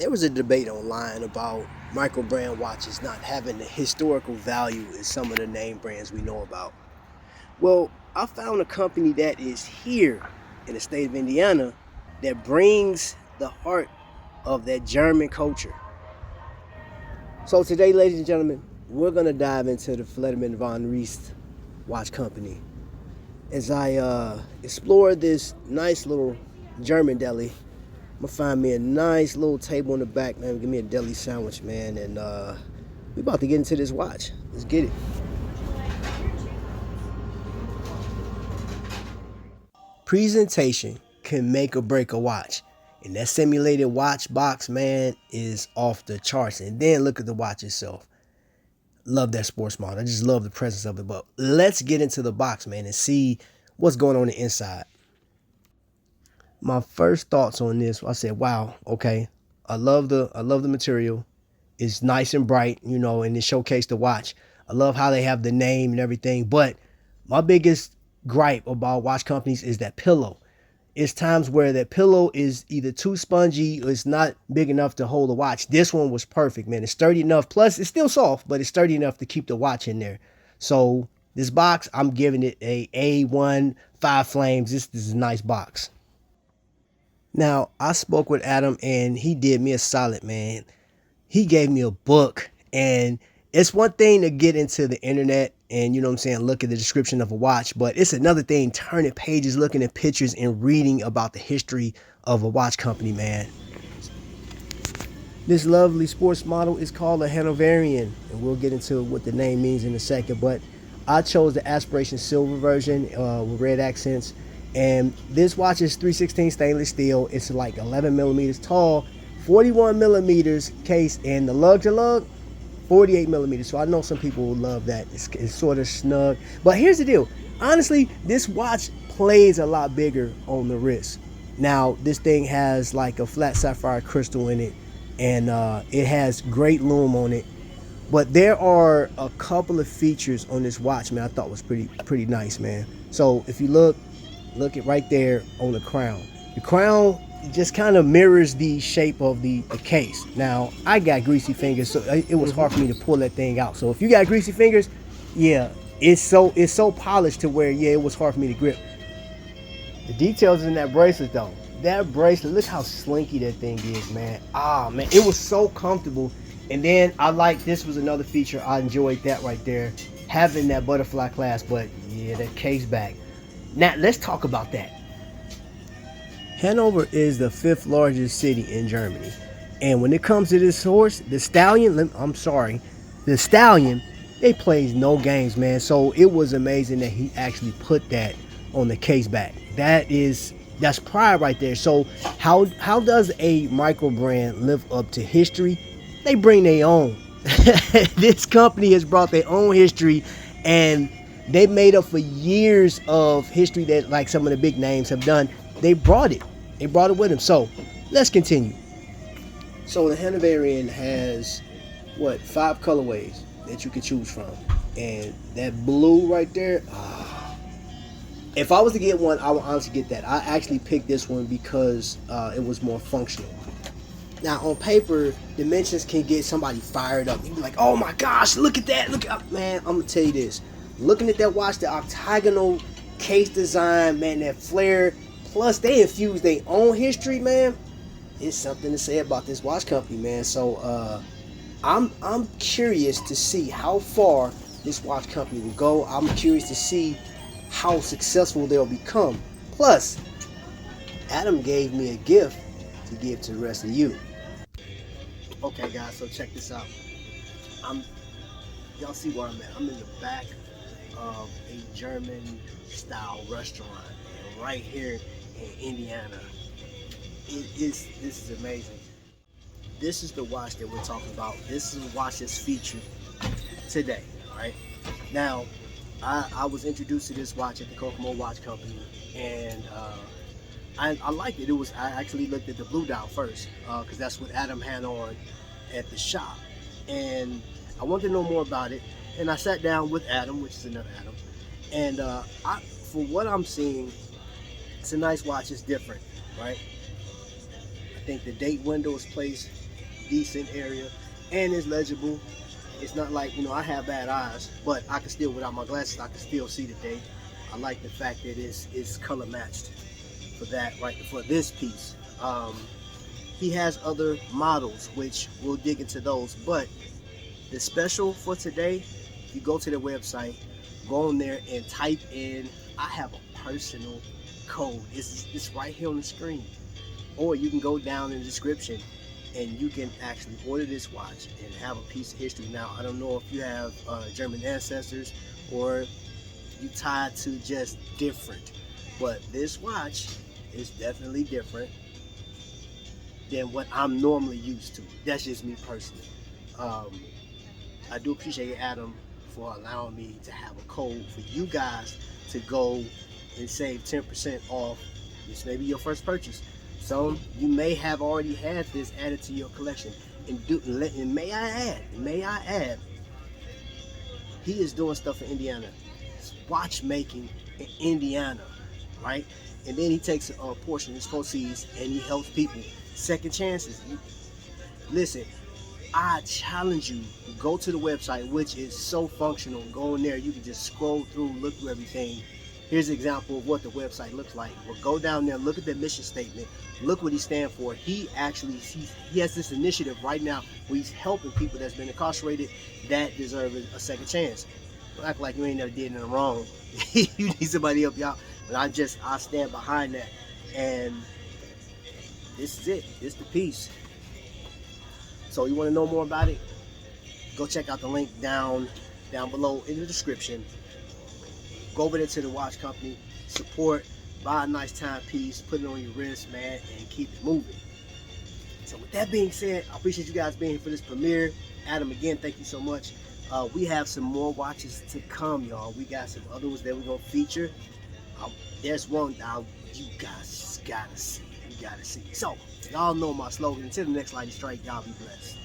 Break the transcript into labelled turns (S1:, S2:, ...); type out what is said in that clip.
S1: There was a debate online about micro brand watches not having the historical value as some of the name brands we know about. Well, I found a company that is here in the state of Indiana that brings the heart of that German culture. So today, ladies and gentlemen, we're gonna dive into the Fleddermann von Rieste watch company as I explore this nice little German deli. I'm gonna find me a nice little table in the back, man. Give me a deli sandwich, man, and we about to get into this watch. Let's get it. Presentation can make or break a watch, and that simulated watch box, man, is off the charts. And then look at the watch itself. Love that sports model. I just love the presence of it. But let's get into the box, man, and see what's going on the inside. My first thoughts on this, I said, wow, okay. I love the material. It's nice and bright, you know, and it showcased the watch. I love how they have the name and everything. But my biggest gripe about watch companies is that pillow. It's times where that pillow is either too spongy or it's not big enough to hold the watch. This one was perfect, man. It's sturdy enough. Plus, it's still soft, but it's sturdy enough to keep the watch in there. So this box, I'm giving it a A1, 5 flames. This is a nice box. Now, I spoke with Adam and he did me a solid, man. He gave me a book, and it's one thing to get into the internet and, you know what I'm saying, look at the description of a watch, but it's another thing turning pages, looking at pictures and reading about the history of a watch company, man. This lovely sports model is called a Hanoverian, and we'll get into what the name means in a second, but I chose the Aspiration Silver version with red accents. And this watch is 316 stainless steel. It's like 11 millimeters tall, 41 millimeters case, and the lug to lug, 48 millimeters. So I know some people will love that. It's sort of snug. But here's the deal. Honestly, this watch plays a lot bigger on the wrist. Now, this thing has like a flat sapphire crystal in it, and it has great lume on it. But there are a couple of features on this watch, man, I thought was pretty nice, man. So if you look at right there on the crown. The crown just kind of mirrors the shape of the case. Now, I got greasy fingers, so it was hard for me to pull that thing out. So if you got greasy fingers, yeah, it's so polished to where, yeah, it was hard for me to grip. The details in that bracelet, though. That bracelet, look how slinky that thing is, man. Ah, man, it was so comfortable. And then this was another feature. I enjoyed that right there. Having that butterfly clasp, but yeah, that case back. Now, let's talk about that. Hanover is the 5th largest city in Germany. And when it comes to this horse, the stallion, the stallion, they plays no games, man. So it was amazing that he actually put that on the case back. That's pride right there. So how does a micro brand live up to history? They bring their own. This company has brought their own history, and they made up for years of history that like some of the big names have done. They brought it with them. So let's continue. So the Hanoverian has 5 colorways that you can choose from, and that blue right there, if I was to get one, I would honestly get that. I actually picked this one because it was more functional. Now, on paper, dimensions can get somebody fired up. You'd be like, oh my gosh, look at that. Man, I'm going to tell you this. Looking at that watch, the octagonal case design, man, that flare, plus they infuse their own history, man. It's something to say about this watch company, man. So I'm curious to see how far this watch company will go. I'm curious to see how successful they'll become. Plus, Adam gave me a gift to give to the rest of you. Okay, guys, so check this out. Y'all see where I'm at. I'm in the back of a German style restaurant, and right here in Indiana. This is amazing. This is the watch that we're talking about. This is a watch that's featured today, right? Now, I was introduced to this watch at the Kokomo Watch Company, and I liked it. I actually looked at the blue dial first, because that's what Adam had on at the shop, and I wanted to know more about it. And I sat down with Adam, which is another Adam, and for what I'm seeing, it's a nice watch. It's different, right? I think the date window is placed decent area, and it's legible. It's not like, I have bad eyes, but I can still, without my glasses, I can still see the day. I like the fact that it's color matched for that, right, for this piece. He has other models, which we'll dig into those, but the special for today, you go to the website, go on there and type in, I have a personal code. It's right here on the screen. Or you can go down in the description and you can actually order this watch and have a piece of history. Now, I don't know if you have German ancestors or you tied to just different, but this watch is definitely different than what I'm normally used to. That's just me personally. I do appreciate Adam for allowing me to have a code for you guys to go and save 10% off. This may be your first purchase. Some you may have already had this added to your collection. And may I add, he is doing stuff in Indiana. It's watchmaking in Indiana, right? And then he takes a portion of his proceeds and he helps people. Second chances. Listen, I challenge you to go to the website, which is so functional. Go in there, you can just scroll through, look through everything. Here's an example of what the website looks like. Well, go down there, look at the mission statement, look what he stands for. He has this initiative right now where he's helping people that's been incarcerated that deserve a second chance. Don't act like you ain't never did nothing wrong. You need somebody to help you out. But I stand behind that. And this is it. This is the piece. So you want to know more about it? Go check out the link down below in the description. Go over there to the watch company, support, buy a nice timepiece, put it on your wrist, man, and keep it moving. So with that being said, I appreciate you guys being here for this premiere. Adam, again, thank you so much. We have some more watches to come, y'all. We got some other ones that we're going to feature. There's one that you guys gotta see. You gotta see. So, y'all know my slogan. Until the next lightning strike, y'all be blessed.